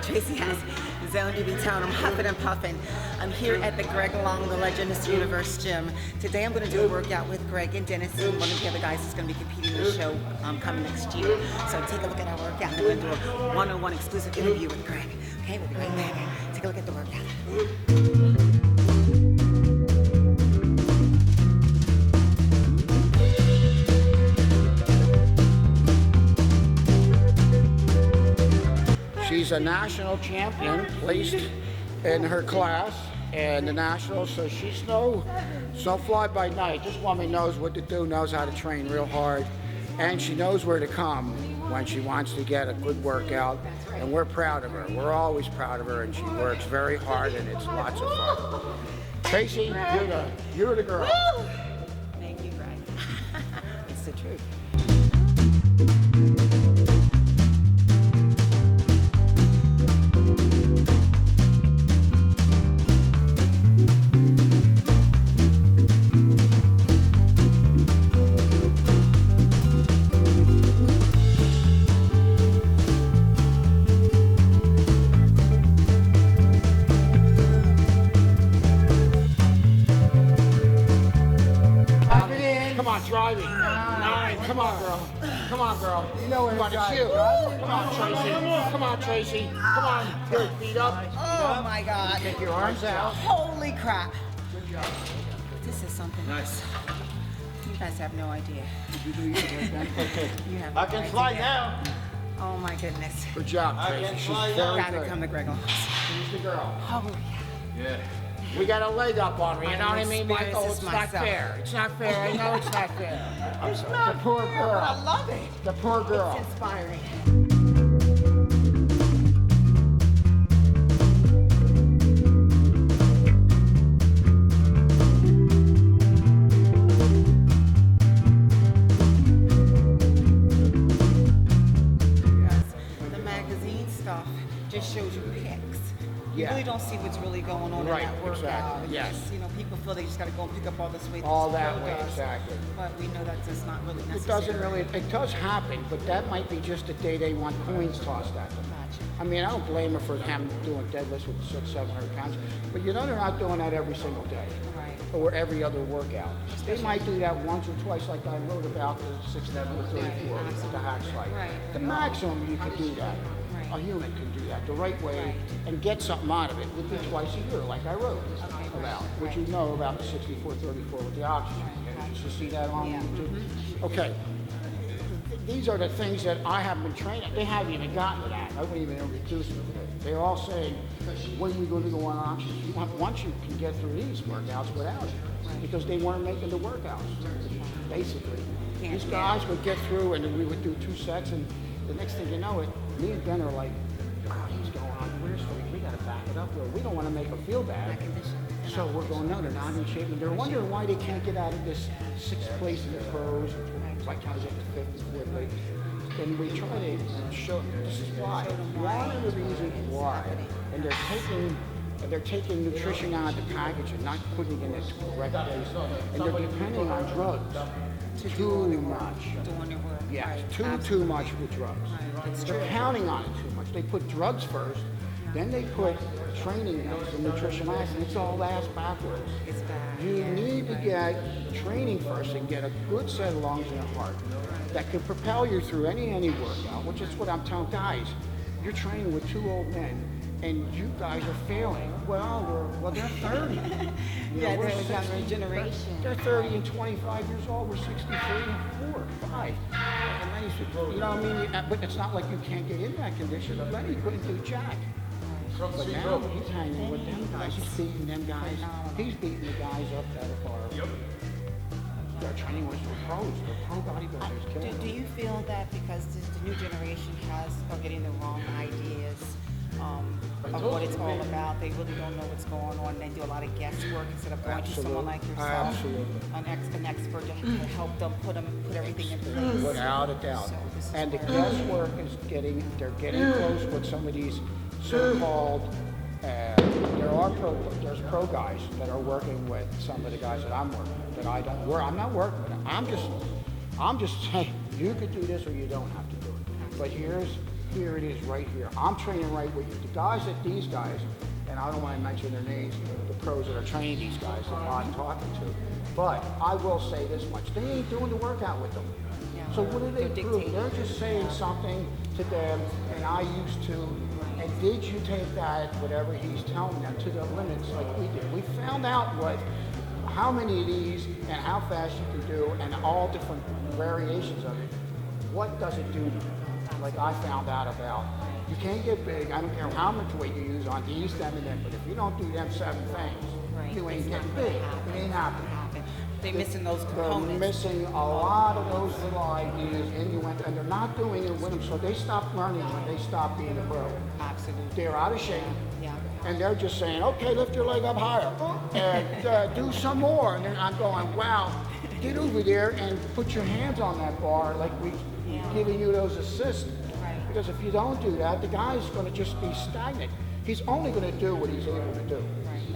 Tracy has Zoned2BToned. I'm huffing and puffing. I'm here at the Greg Long, the Legends Universe gym. Today I'm going to do a workout with Greg and Dennis, and one of the other guys is going to be competing in the show coming next year. So take a look at our workout, and then we're going to do a one-on-one exclusive interview with Greg. Okay, we'll be right back. Take a look at the workout. She's a national champion, placed in her class and the nationals, so she's no fly by night. This woman knows what to do, knows how to train real hard, and she knows where to come when she wants to get a good workout, and we're proud of her. We're always proud of her, and she works very hard, and it's lots of fun. Tracy, you're the girl. Thank you, Greg. It's the truth. Driving. Nine. Come on, girl. Come on, girl. You know where it's you. Come on, Tracy. Come on, Tracy. Come on. Good. Feet up. Oh my God. Take your arms out. Holy crap. Good job. This is something Nice. You guys have no idea. You do your You have I no can idea. fly now. Oh my goodness. Good job, I Tracy. can She's fly very Gotta good. come to Greg Long. She's the girl. Oh yeah. Yeah. We got a leg up on her. You I know what I mean, experienced Michael? this It's not myself. fair. It's not fair. I know it's not fair. It's not The poor fair, girl. but I love it. The poor girl. It's inspiring. The magazine stuff just shows you pics. You Yeah. really don't see what's really going on Right, in that workout. exactly, It's yes. just, people feel they just got to go and pick up all this weight. All this that pro way, does. exactly. But we know that's just not really necessary. It doesn't really, it does happen, but that might be just the day they want coins tossed at them. Gotcha. I mean, I don't blame her for them doing deadlifts with 700 pounds, but they're not doing that every single day Right. or every other workout. They might do that once or twice, like I wrote about the 6'11" or 34 with the hack slide. Right. The maximum you can do that. Right. A human can do that the right way and get something out of it. Would be twice a year, like I wrote about, which you know about the 64-34 with the oxygen. Did you see that on Yeah. YouTube? Okay. These are the things that I have been training. They haven't even gotten to that. I wouldn't even introduce them to it. They're all saying, when are you going to go on oxygen? Once you can get through these workouts without it. Because they weren't making the workouts, basically. These guys would get through and then we would do 2 sets, and the next thing you know it, me and Ben are like, oh, he's going on career streak. We got to back it up. Well, we don't want to make her feel bad. So we're going, no, they're not in shape. And they're wondering why they can't get out of this 6th place in the pros, like how they get to 5th and 4th place. And we try to show them this is why. One of the reasons why. And they're taking nutrition out of the package and not putting it in its correct place. And they're depending on drugs too much. Doing your work. Yeah, Right. too much with drugs. That's They're true. counting on it too much. They put drugs first, then they put training next and nutrition last, and it's all ass backwards. It's bad. You Yeah. need to get training first and get a good set of lungs and a heart that can propel you through any workout, which is what I'm telling guys. You're training with 2 old men, and you guys are failing. Well, they're 30. Yeah, we're they're the younger 60. generation. They're 30 and 25 years old. We're 63 and 4, 5. And Lenny's, you know what I mean? But it's not like you can't get in that condition. Lenny couldn't do jack. But now he's hanging with them guys. He's beating them guys. He's beating the guys up that are they're training with the pros. The pro bodybuilders killing Do them. you feel that because the new generation are getting the wrong ideas of what it's all about, they really don't know what's going on, and they do a lot of guesswork instead of going to someone like yourself, Absolutely. an expert to help them put everything in place? Without a doubt. So this is And the where- guesswork is they're getting close with some of these so-called, there's pro guys that are working with some of the guys that I'm working with, that I don't work, I'm not working with them. I'm just saying, you could do this or you don't have to do it. But here's here it is right here. I'm training right with you. The guys that these guys, and I don't want to mention their names, the pros that are training these guys that I'm talking to, but I will say this much, they ain't doing the workout with them. So what do they prove? They're just saying something to them, and I used to, and did you take that, whatever he's telling them, to the limits like we did? We found out how many of these and how fast you can do and all different variations of it. What does it do to you? Like I found out about, you can't get big, I don't care how much weight you use on these, them, and them, but if you don't do them 7 things, you ain't getting big. It ain't happening. They're missing those components. They're missing a lot of those little ideas, and they're not doing it with them, so they stop learning when they stop being a pro. Absolutely. They're out of shape. Yeah. And they're just saying, okay, lift your leg up higher, and do some more. And then I'm going, wow, get over there and put your hands on that bar like we're giving you those assists. Right. Because if you don't do that, the guy's going to just be stagnant. He's only going to do what he's able to do.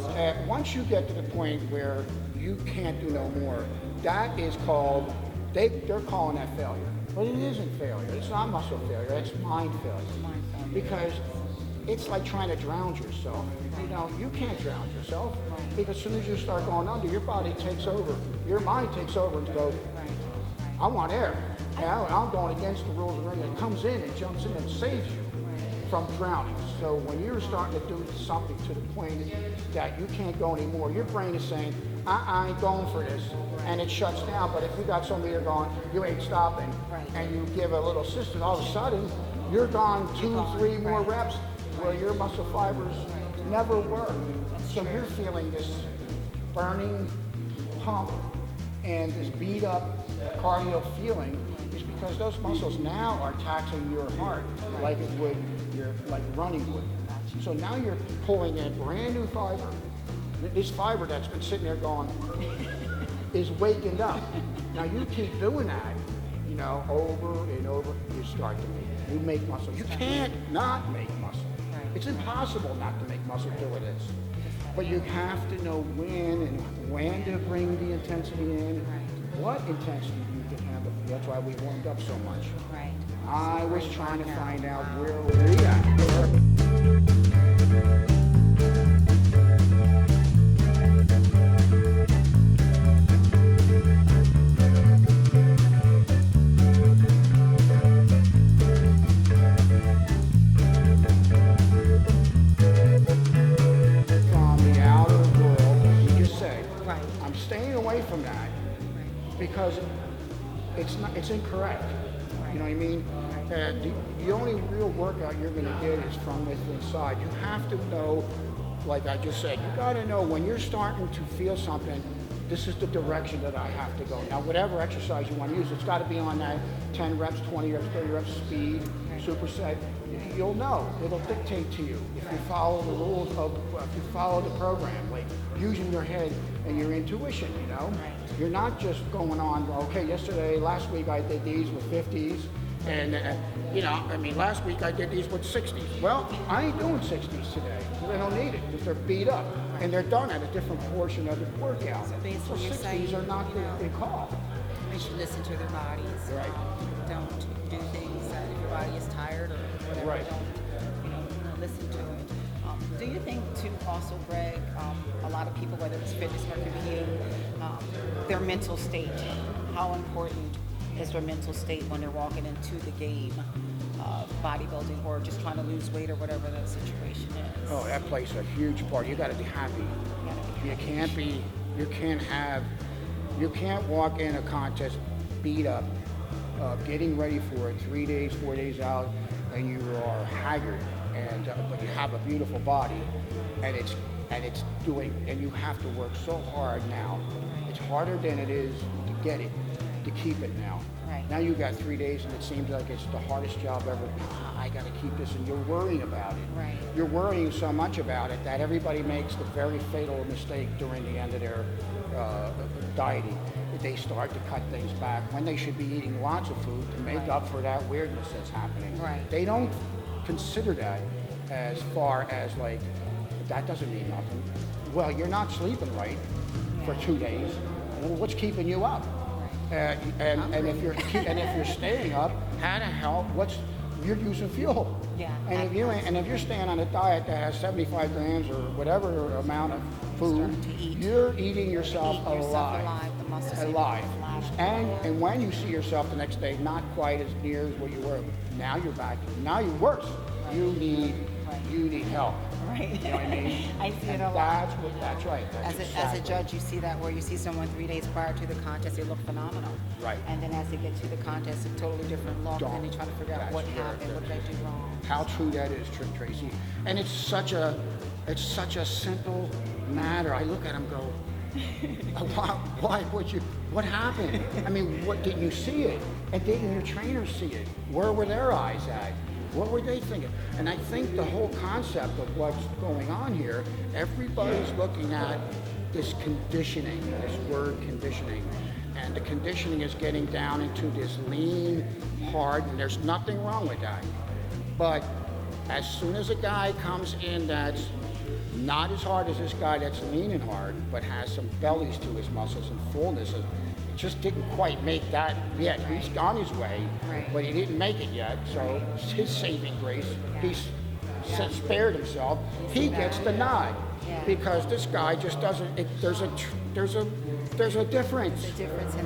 Right. Once you get to the point where you can't do no more, that is called, they're calling that failure. But it isn't failure. It's not muscle failure. It's mind failure. Because it's like trying to drown yourself. You know, you can't drown yourself because as soon as you start going under, your body takes over. Your mind takes over and goes, I want air. Now I'm going against the rules of the ring. It comes in and jumps in and saves you from drowning. So when you're starting to do something to the point that you can't go anymore, your brain is saying, I ain't going for this, and it shuts down. But if you got somebody there going, you ain't stopping, and you give a little assistance, all of a sudden, you're gone 2, 3 more reps where your muscle fibers never work. So you're feeling this burning pump and this beat up cardio feeling is because those muscles now are taxing your heart like it would, like running would. So now you're pulling in brand new fiber. This fiber that's been sitting there going is waking up. Now you keep doing that, you know, over and over, you start to make muscle. You can't not make muscle. It's impossible not to make muscle doing this. But you have to know when to bring the intensity in, what intensity you can handle. That's why we warmed up so much. Right. I was trying to find out where we at. From that because it's incorrect. You know what I mean? The only real workout you're going to get is from within inside. You have to know, like I just said, you got to know when you're starting to feel something, this is the direction that I have to go. Now, whatever exercise you want to use, it's got to be on that 10 reps, 20 reps, 30 reps speed, superset. You'll know. It'll dictate to you if you follow the rules if you follow the program, like using your head and your intuition, you know? You're not just going on, okay, last week I did these with 50s, and, you know, I mean, last week I did these with 60s. Well, I ain't doing 60s today. They don't need it because they're beat up, and they're done at a different portion of the workout. So basically you're 60s saying, are not the call. They should listen to their bodies. Right. Don't do things that if your body is tired or whatever, Right. don't listen to it. Do you think too also, Greg, a lot of people, whether it's fitness or competing, their mental state, how important is their mental state when they're walking into the game of bodybuilding or just trying to lose weight or whatever that situation is? Oh, that plays a huge part. You got to be happy. You can't walk in a contest beat up, getting ready for it 3 days, 4 days out, and you are haggard, but you have a beautiful body, and you have to work so hard now. It's harder than it is to get it, to keep it now. Right. Now you got 3 days, and it seems like it's the hardest job ever. I got to keep this, and you're worrying about it. Right. You're worrying so much about it that everybody makes the very fatal mistake during the end of their dieting. They start to cut things back when they should be eating lots of food to make up for that weirdness that's happening. Right. They don't consider that as far as like, that doesn't mean nothing. Well, you're not sleeping right for 2 days. Well, what's keeping you up? And if you're staying up, how the hell? you're using fuel. Yeah, And if you're staying on a diet that has 75 grams or whatever amount of food, Starting to eat. you're eating yourself Eat yourself alive. alive, the muscles say Alive. flat. And when you see yourself the next day, not quite as near as what you were, now you're back. Now you're worse. You need help. Right. You know what I mean? I see it And a lot. That's right. That's As a judge, you see that where you see someone 3 days prior to the contest, they look phenomenal. Right. And then as they get to the contest, a totally different look, and they try to figure out That's what where- happened, what did I do wrong. How true that is, Tracy. And it's such a simple matter. I look at him and go, what happened? I mean, didn't you see it? And didn't your trainers see it? Where were their eyes at? What were they thinking? And I think the whole concept of what's going on here, everybody's looking at this conditioning, this word conditioning. And the conditioning is getting down into this lean, hard, and there's nothing wrong with that. But as soon as a guy comes in that's not as hard as this guy that's lean and hard, but has some bellies to his muscles and fullness, it just didn't quite make that yet. He's on his way, but he didn't make it yet. So his saving grace, he's spared himself. He gets the nod because this guy just doesn't. There's a difference.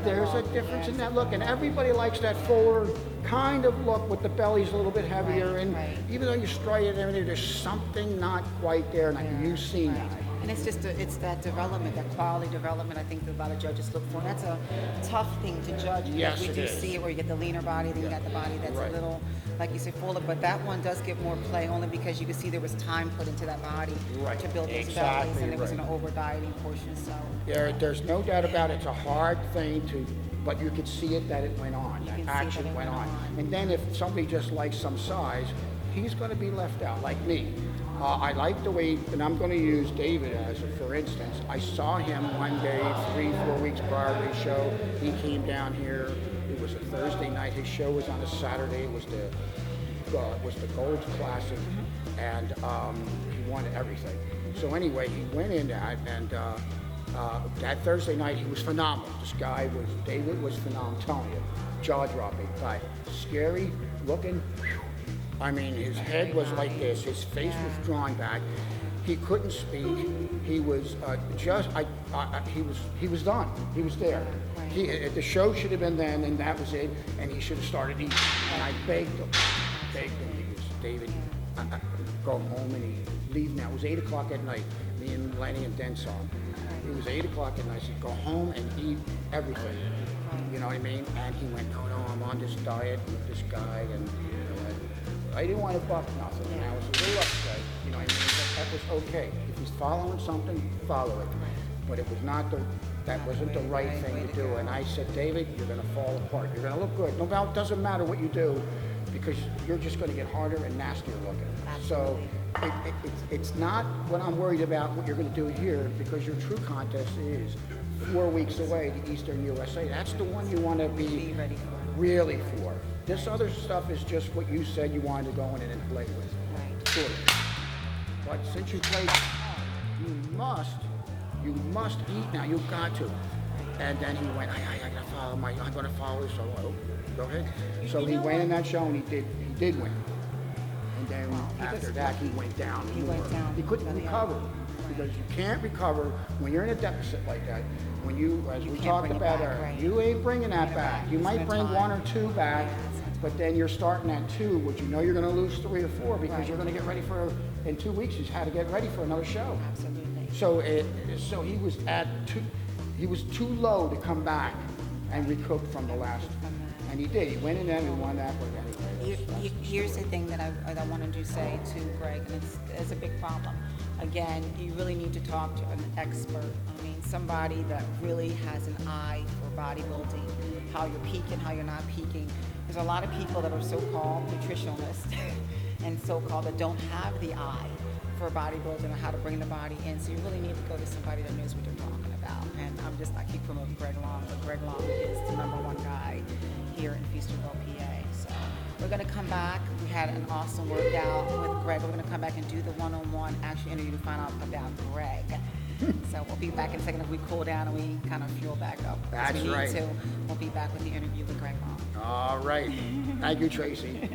There's a difference in that look, and everybody likes that fuller kind of look with the belly's a little bit heavier. And even though you straight and everything, there's something not quite there, and you've seen that. And it's just it's that development, that quality development. I think that a lot of judges look for, and that's a tough thing to judge. Because Yes, we it do is. see it where you get the leaner body, then you got the body that's a little, like you said, fuller. But that one does get more play only because you can see there was time put into that body to build those bellies, and there was an over dieting portion. So there's no doubt about it. It's a hard thing to, but you could see it that it went on. You can That see action that it went went on. on. And then if somebody just likes some size, he's going to be left out, like me. I like the way, and I'm going to use David as a for instance. I saw him one day, 3-4 weeks prior to his show. He came down here. It was a Thursday night. His show was on a Saturday. It was the Gold Classic, and he won everything. So anyway, he went in that, and that Thursday night he was phenomenal. David was phenomenal. I'm telling you, jaw-dropping guy, scary looking. I mean, his head was like this. His face was drawn back. He couldn't speak. He was he was done. He was there. The show should have been then, and that was it. And he should have started eating. And I begged him. He was, David, go home and leave now. It was 8 o'clock at night. Me and Lenny and Den saw him. It was 8 o'clock at night. I said, go home and eat everything. You know what I mean? And he went, no, I'm on this diet with this guy, and I didn't want to buck nothing, and I was a little upset, you know what I mean? But that was okay. If he's following something, follow it. But it was that wasn't the right thing to do. And I said, David, you're going to fall apart. You're going to look good. No, it doesn't matter what you do, because you're just going to get harder and nastier looking. So it's not what I'm worried about, what you're going to do here, because your true contest is 4 weeks away, the Eastern USA. That's the one you want to be ready for. Really for. This other stuff is just what you said you wanted to go in and play with. Right. Sort of. But since you played you must eat now. You've got to. And then he went, I gotta follow I'm gonna follow this. So go ahead. So he went in that show and he did win. And then after that he went down. He couldn't recover. Because you can't recover when you're in a deficit like that. When as we talked about earlier, you ain't bringing that back. You might bring 1 or 2 back, but then you're starting at 2, which you know you're going to lose 3 or 4 because you're going to get ready in 2 weeks. He's had to get ready for another show. Absolutely. So he was at 2. He was too low to come back and recoup from the last. And he did. He went in there and he won that. But anyway, here's the thing that I wanted to say to Greg, and it's a big problem. Again, you really need to talk to an expert. I mean, somebody that really has an eye for bodybuilding, how you're peaking, how you're not peaking. There's a lot of people that are so-called nutritionalists and so-called that don't have the eye for bodybuilding and how to bring the body in. So you really need to go to somebody that knows what they're talking about. And I keep promoting Greg Long, but Greg Long is the #1 guy here in Feasterville, PA. So we're going to come back. We had an awesome workout with Greg. We're going to come back and do the one-on-one actual interview to find out about Greg. So we'll be back in a second if we cool down and we kind of fuel back up. That's we need right. to. We'll be back with the interview with Greg Long. All right. Thank you, Tracy.